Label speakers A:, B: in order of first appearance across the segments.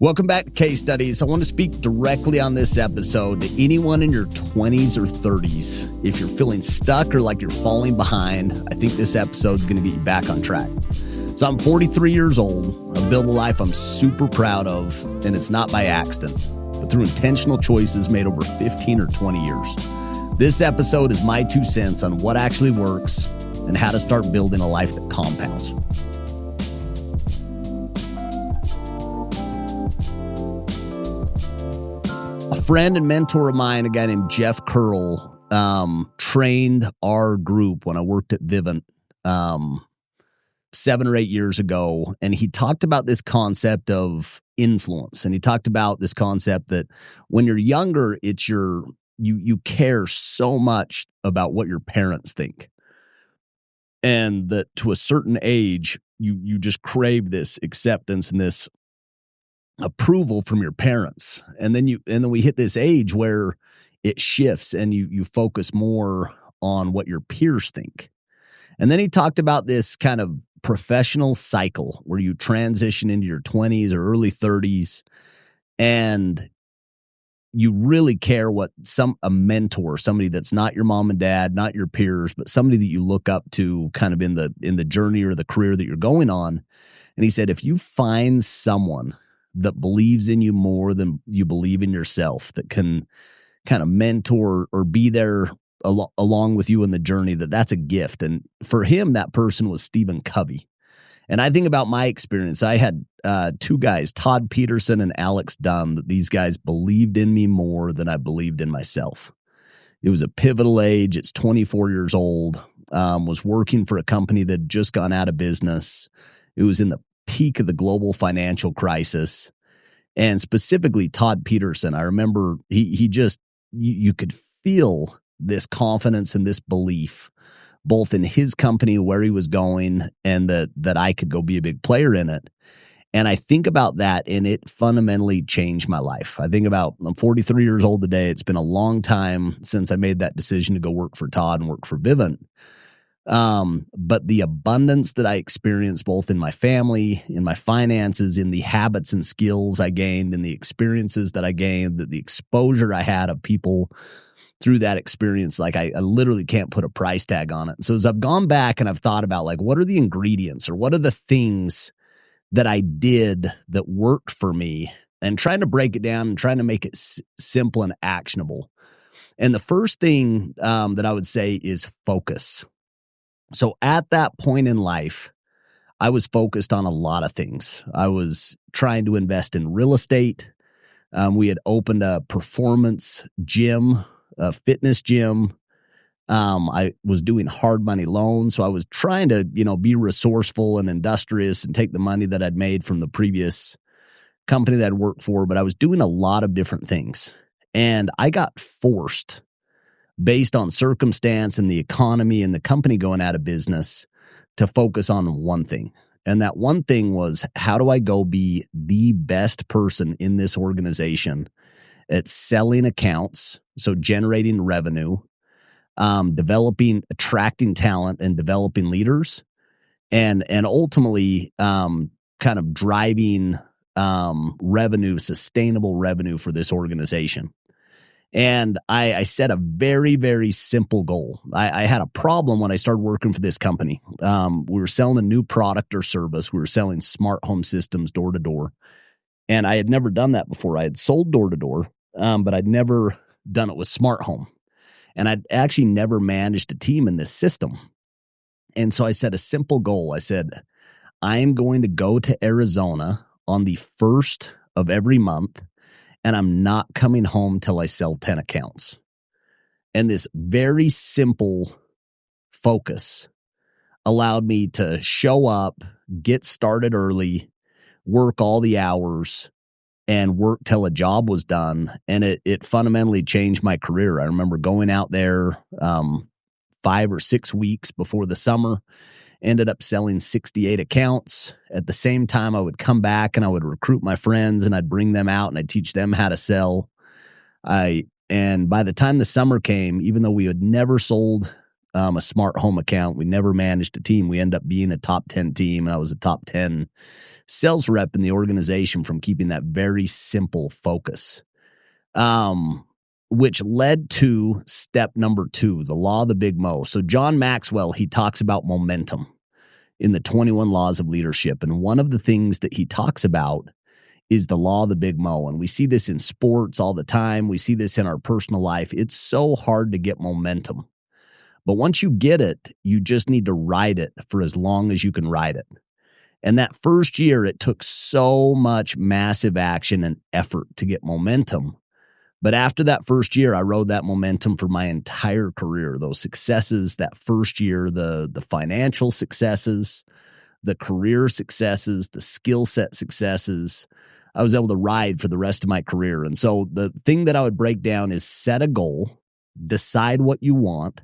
A: Welcome back to Case Studies. I want to speak directly on this episode to anyone in your 20s or 30s. If you're feeling stuck or like you're falling behind, I think this episode is going to get you back on track. So I'm 43 years old. I've built a life I'm super proud of, and it's not by accident, but through intentional choices made over 15 or 20 years. This episode is my 2 cents on what actually works and how to start building a life that compounds. A friend and mentor of mine, a guy named Jeff Curl, trained our group when I worked at Vivint 7 or 8 years ago. And he talked about this concept of influence. And he talked about this concept that when you're younger, it's you care so much about what your parents think. And that to a certain age, you just crave this acceptance and this approval from your parents. And then we hit this age where it shifts and you focus more on what your peers think. And then he talked about this kind of professional cycle where you transition into your 20s or early 30s and you really care what a mentor, somebody that's not your mom and dad, not your peers, but somebody that you look up to kind of in the journey or the career that you're going on. And he said, if you find someone that believes in you more than you believe in yourself, that can kind of mentor or be there along with you in the journey, that's a gift. And for him, that person was Stephen Covey. And I think about my experience. I had 2 guys, Todd Peterson and Alex Dunn, that these guys believed in me more than I believed in myself. It was a pivotal age. It's 24 years old, was working for a company that had just gone out of business. It was in the peak of the global financial crisis. And specifically Todd Peterson, I remember he just, you could feel this confidence and this belief, both in his company, where he was going, and that I could go be a big player in it. And I think about that, and it fundamentally changed my life. I'm 43 years old today. It's been a long time since I made that decision to go work for Todd and work for Vivint. But the abundance that I experienced both in my family, in my finances, in the habits and skills I gained, in the experiences that I gained, the exposure I had of people through that experience, like I literally can't put a price tag on it. So as I've gone back and I've thought about like, what are the ingredients or what are the things that I did that worked for me, and trying to break it down and trying to make it simple and actionable. And the first thing that I would say is focus. So at that point in life, I was focused on a lot of things. I was trying to invest in real estate. We had opened a performance gym, a fitness gym. I was doing hard money loans. So I was trying to, be resourceful and industrious and take the money that I'd made from the previous company that I'd worked for. But I was doing a lot of different things. And I got forced, based on circumstance and the economy and the company going out of business, to focus on one thing. And that one thing was, how do I go be the best person in this organization at selling accounts, so generating revenue, attracting talent and developing leaders, and ultimately kind of driving revenue, sustainable revenue for this organization. And I set a very, very simple goal. I had a problem when I started working for this company. We were selling a new product or service. We were selling smart home systems door to door. And I had never done that before. I had sold door to door, but I'd never done it with smart home. And I'd actually never managed a team in this system. And so I set a simple goal. I said, I am going to go to Arizona on the 1st of every month, and I'm not coming home till I sell 10 accounts. And this very simple focus allowed me to show up, get started early, work all the hours, and work till a job was done. And it fundamentally changed my career. I remember going out there 5 or 6 weeks before the summer, ended up selling 68 accounts. At the same time, I would come back and I would recruit my friends and I'd bring them out and I'd teach them how to sell. And by the time the summer came, even though we had never sold a smart home account, we never managed a team. We ended up being a top 10 team, and I was a top 10 sales rep in the organization from keeping that very simple focus. Which led to step number 2, the law of the big mo. So John Maxwell, he talks about momentum in the 21 laws of leadership. And one of the things that he talks about is the law of the big mo. And we see this in sports all the time. We see this in our personal life. It's so hard to get momentum. But once you get it, you just need to ride it for as long as you can ride it. And that first year, it took so much massive action and effort to get momentum. But after that first year, I rode that momentum for my entire career. Those successes that first year, the financial successes, the career successes, the skill set successes, I was able to ride for the rest of my career. And so the thing that I would break down is set a goal, decide what you want,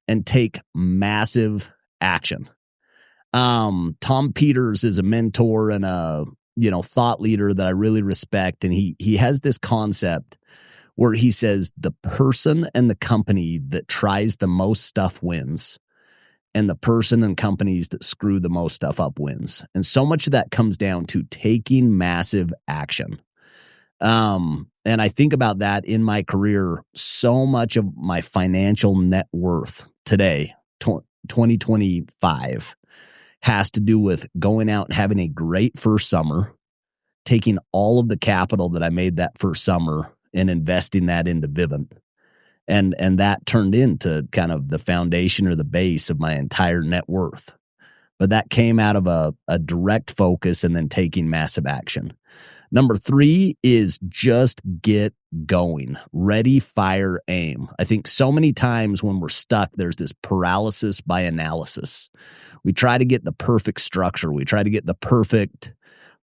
A: and take massive action. Tom Peters is a mentor and a thought leader that I really respect, and he has this concept where he says the person and the company that tries the most stuff wins, and the person and companies that screw the most stuff up wins. And so much of that comes down to taking massive action. And I think about that in my career. So much of my financial net worth today, 2025, has to do with going out and having a great first summer, taking all of the capital that I made that first summer and investing that into Vivint. And that turned into kind of the foundation or the base of my entire net worth. But that came out of a direct focus and then taking massive action. Number 3 is just get going. Ready, fire, aim. I think so many times when we're stuck, there's this paralysis by analysis. We try to get the perfect structure. We try to get the perfect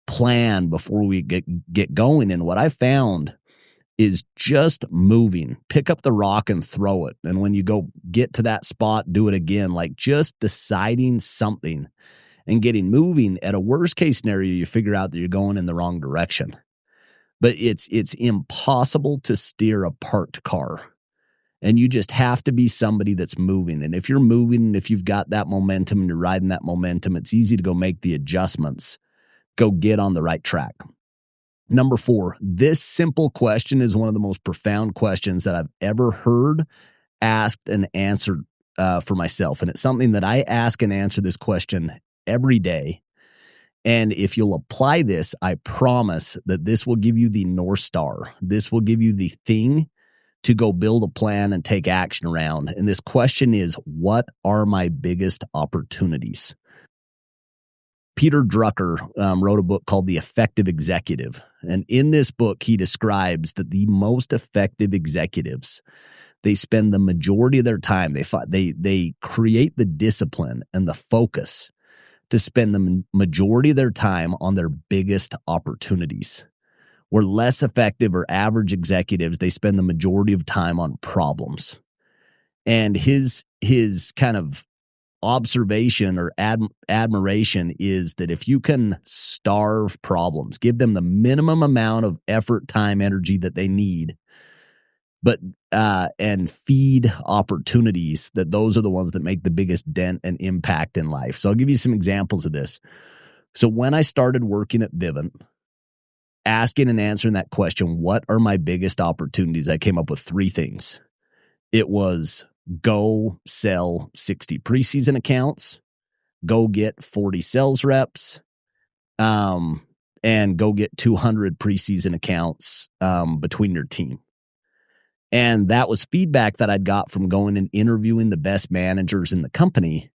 A: plan before we get going. And what I found is just moving. Pick up the rock and throw it. And when you go get to that spot, do it again. Like just deciding something and getting moving. At a worst case scenario, you figure out that you're going in the wrong direction. But it's impossible to steer a parked car. And you just have to be somebody that's moving. And if you're moving, if you've got that momentum and you're riding that momentum, it's easy to go make the adjustments, go get on the right track. Number 4, this simple question is one of the most profound questions that I've ever heard, asked, and answered for myself. And it's something that I ask and answer this question every day. And if you'll apply this, I promise that this will give you the North Star. This will give you the thing to go build a plan and take action around. And this question is, what are my biggest opportunities? Peter Drucker wrote a book called The Effective Executive. And in this book, he describes that the most effective executives, they spend the majority of their time, they create the discipline and the focus to spend the majority of their time on their biggest opportunities. Where less effective or average executives, they spend the majority of time on problems. And his kind of observation or admiration is that if you can starve problems, give them the minimum amount of effort, time, energy that they need, but and feed opportunities, that those are the ones that make the biggest dent and impact in life. So I'll give you some examples of this. So when I started working at Vivint, asking and answering that question, what are my biggest opportunities? I came up with 3 things. It was go sell 60 preseason accounts, go get 40 sales reps, and go get 200 preseason accounts between your team. And that was feedback that I'd got from going and interviewing the best managers in the company,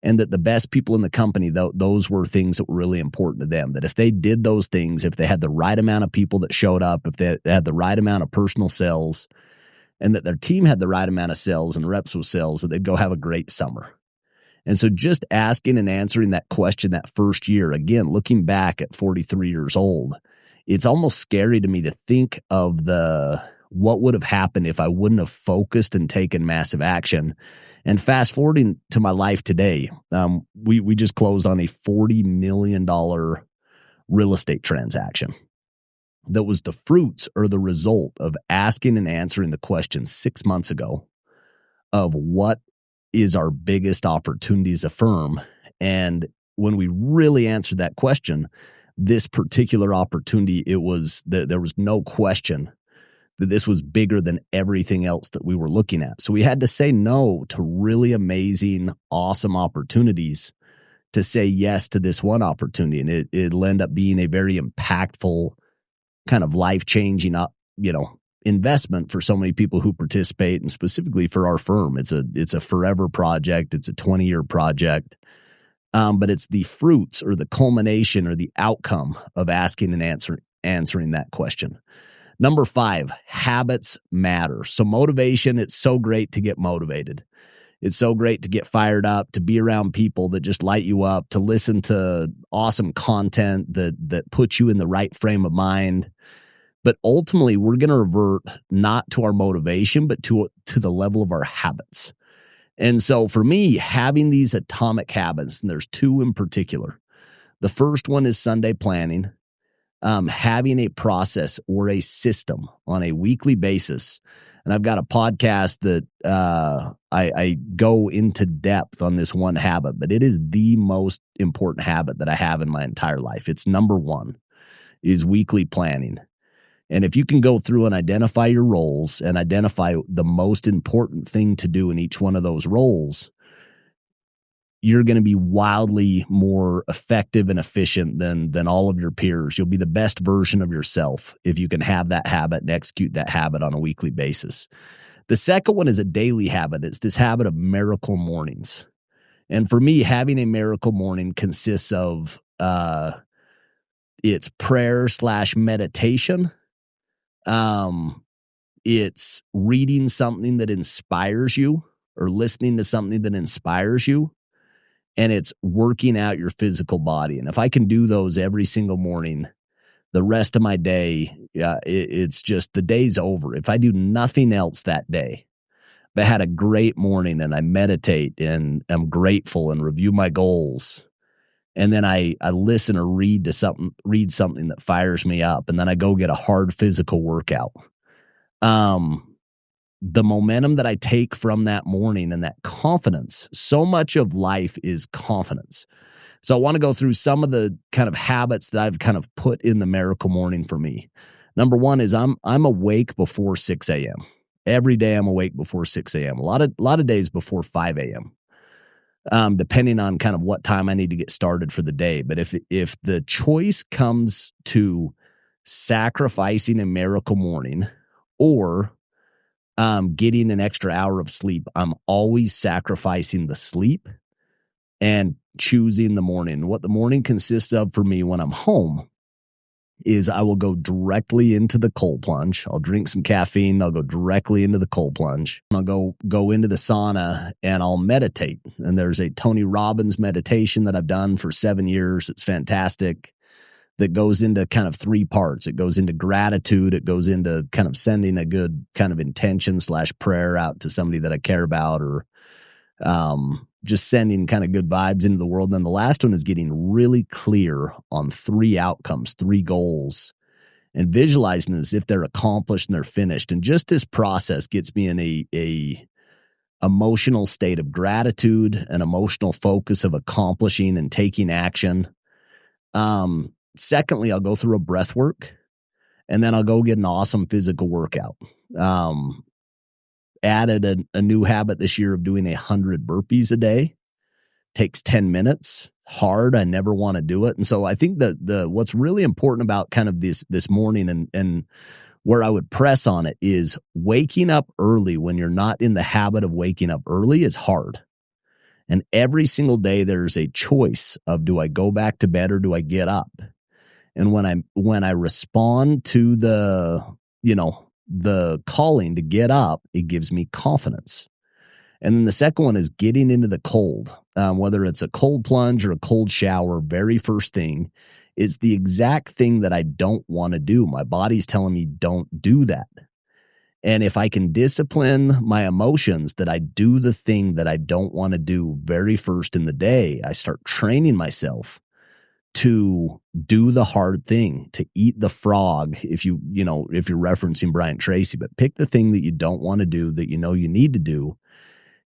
A: and that the best people in the company, those were things that were really important to them. That if they did those things, if they had the right amount of people that showed up, if they had the right amount of personal sales, and that their team had the right amount of sales and reps with sales, that they'd go have a great summer. And so just asking and answering that question that first year, again, looking back at 43 years old, it's almost scary to me to think of what would have happened if I wouldn't have focused and taken massive action. And fast forwarding to my life today, we just closed on a $40 million real estate transaction. That was the fruits or the result of asking and answering the question 6 months ago of what is our biggest opportunity as a firm. And when we really answered that question, this particular opportunity, it was that there was no question that this was bigger than everything else that we were looking at. So we had to say no to really amazing, awesome opportunities to say yes to this one opportunity. And it'll end up being a very impactful, kind of life-changing, investment for so many people who participate, and specifically for our firm. It's a forever project. It's a 20-year project. But it's the fruits or the culmination or the outcome of asking and answering that question. Number 5, habits matter. So motivation, it's so great to get motivated. It's so great to get fired up, to be around people that just light you up, to listen to awesome content that puts you in the right frame of mind. But ultimately, we're going to revert not to our motivation, but to the level of our habits. And so for me, having these atomic habits, and there's 2 in particular. The first one is Sunday planning. Having a process or a system on a weekly basis. And I've got a podcast that I go into depth on this one habit, but it is the most important habit that I have in my entire life. It's number 1 is weekly planning. And if you can go through and identify your roles and identify the most important thing to do in each one of those roles, you're going to be wildly more effective and efficient than all of your peers. You'll be the best version of yourself if you can have that habit and execute that habit on a weekly basis. The second one is a daily habit. It's this habit of miracle mornings. And for me, having a miracle morning consists of it's prayer/meditation. It's reading something that inspires you or listening to something that inspires you. And it's working out your physical body. And if I can do those every single morning, the rest of my day, it's just the day's over. If I do nothing else that day, but I had a great morning and I meditate and I'm grateful and review my goals, and then I listen or read something that fires me up, and then I go get a hard physical workout. The momentum that I take from that morning and that confidence, so much of life is confidence. So I want to go through some of the kind of habits that I've kind of put in the miracle morning for me. Number 1 is I'm awake before 6 a.m. Every day I'm awake before 6 a.m. A lot of days before 5 a.m. Depending on kind of what time I need to get started for the day. But if the choice comes to sacrificing a miracle morning or getting an extra hour of sleep, I'm always sacrificing the sleep and choosing the morning. What the morning consists of for me when I'm home is I will go directly into the cold plunge. I'll drink some caffeine. I'll go directly into the cold plunge. I'll go into the sauna and I'll meditate. And there's a Tony Robbins meditation that I've done for 7 years. It's fantastic. That goes into kind of 3 parts. It goes into gratitude. It goes into kind of sending a good kind of intention/prayer out to somebody that I care about, or just sending kind of good vibes into the world. And then the last one is getting really clear on 3 outcomes, 3 goals, and visualizing as if they're accomplished and they're finished. And just this process gets me in a emotional state of gratitude, an emotional focus of accomplishing and taking action. Secondly, I'll go through a breath work, and then I'll go get an awesome physical workout. Added a new habit this year of doing 100 burpees a day. Takes 10 minutes. Hard. I never want to do it. And so I think that what's really important about kind of this morning and where I would press on it is waking up early when you're not in the habit of waking up early is hard. And every single day there's a choice of, do I go back to bed or do I get up? And when I respond to the calling to get up, it gives me confidence. And then the second one is getting into the cold, whether it's a cold plunge or a cold shower. Very first thing is the exact thing that I don't want to do. My body's telling me don't do that. And if I can discipline my emotions that I do the thing that I don't want to do very first in the day, I start training myself to do the hard thing, to eat the frog, if you're referencing Brian Tracy, but pick the thing that you don't want to do that you know you need to do.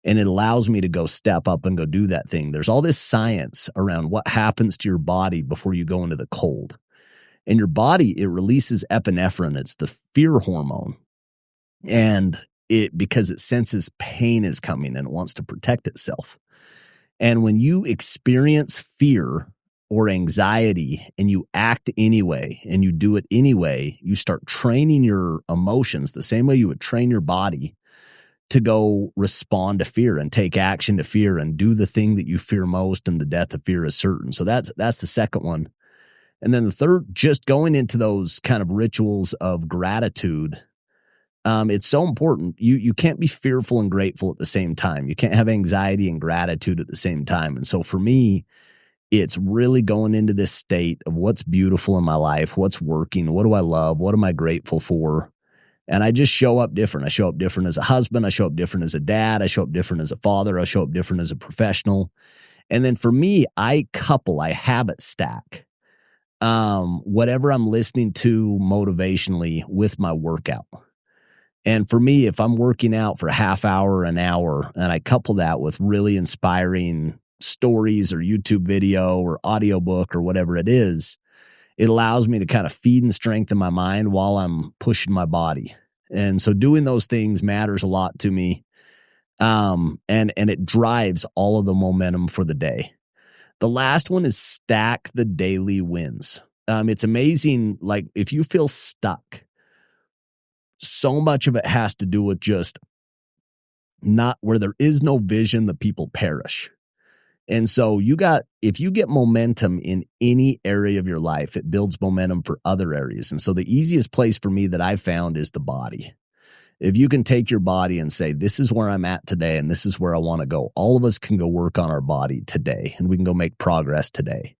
A: And it allows me to go step up and go do that thing. There's all this science around what happens to your body before you go into the cold. And your body, it releases epinephrine. It's the fear hormone. And because it senses pain is coming and it wants to protect itself. And when you experience fear or anxiety and you act anyway and you do it anyway, you start training your emotions the same way you would train your body to go respond to fear and take action to fear and do the thing that you fear most, and the death of fear is certain. So that's the second one. And then the third, just going into those kind of rituals of gratitude. It's so important. You can't be fearful and grateful at the same time. You can't have anxiety and gratitude at the same time. And so for me, it's really going into this state of what's beautiful in my life, what's working, what do I love, what am I grateful for? And I just show up different. I show up different as a husband. I show up different as a dad. I show up different as a father. I show up different as a professional. And then for me, I habit stack whatever I'm listening to motivationally with my workout. And for me, if I'm working out for a half hour, an hour, and I couple that with really inspiring stories or YouTube video or audiobook or whatever it is, it allows me to kind of feed and strengthen my mind while I'm pushing my body. And so doing those things matters a lot to me. And it drives all of the momentum for the day. The last one is stack the daily wins. It's amazing. Like if you feel stuck, so much of it has to do with just not where there is no vision, the people perish. And so if you get momentum in any area of your life, it builds momentum for other areas. And so the easiest place for me that I've found is the body. If you can take your body and say, this is where I'm at today and this is where I want to go. All of us can go work on our body today and we can go make progress today.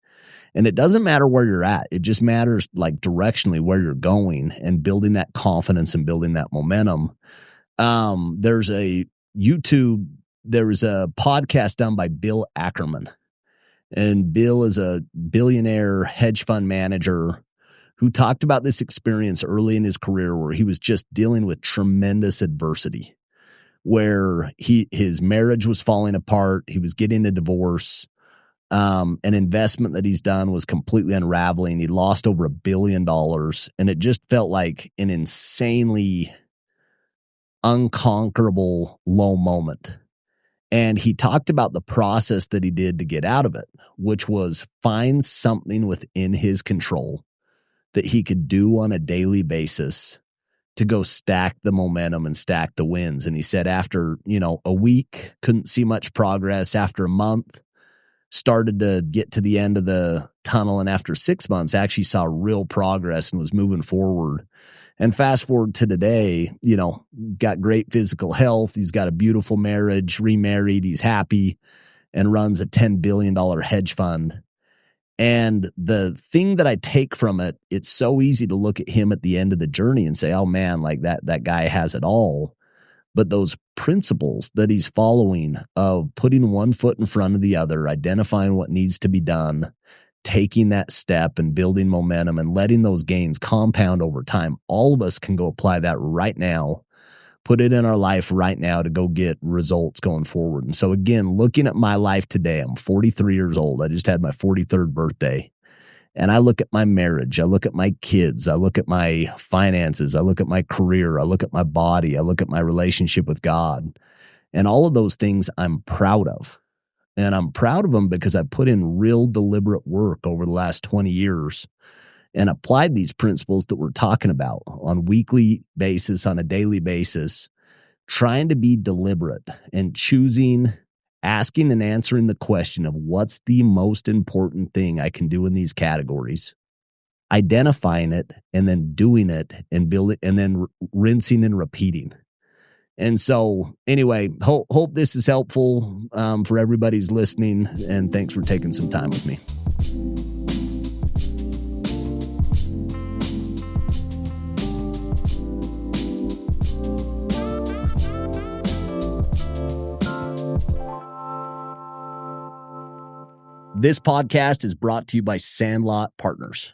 A: And it doesn't matter where you're at. It just matters like directionally where you're going and building that confidence and building that momentum. There's a podcast done by Bill Ackman. And Bill is a billionaire hedge fund manager who talked about this experience early in his career where he was just dealing with tremendous adversity, where his marriage was falling apart. He was getting a divorce. An investment that he's done was completely unraveling. He lost over $1 billion, and it just felt like an insanely unconquerable low moment. And he talked about the process that he did to get out of it, which was find something within his control that he could do on a daily basis to go stack the momentum and stack the wins. And he said after, a week, couldn't see much progress. After a month, started to get to the end of the tunnel. And after 6 months, actually saw real progress and was moving forward. And fast forward to today, got great physical health. He's got a beautiful marriage, remarried. He's happy and runs a $10 billion hedge fund. And the thing that I take from it, it's so easy to look at him at the end of the journey and say, oh man, like that guy has it all. But those principles that he's following of putting one foot in front of the other, identifying what needs to be done, taking that step and building momentum and letting those gains compound over time, all of us can go apply that right now, put it in our life right now to go get results going forward. And so again, looking at my life today, I'm 43 years old. I just had my 43rd birthday. And I look at my marriage, I look at my kids, I look at my finances, I look at my career, I look at my body, I look at my relationship with God. And all of those things I'm proud of. And I'm proud of them because I put in real deliberate work over the last 20 years and applied these principles that we're talking about on a weekly basis, on a daily basis, trying to be deliberate and choosing, asking and answering the question of what's the most important thing I can do in these categories, identifying it and then doing it and building and then rinsing and repeating. And so anyway, hope this is helpful for everybody's listening, and thanks for taking some time with me. This podcast is brought to you by Sandlot Partners.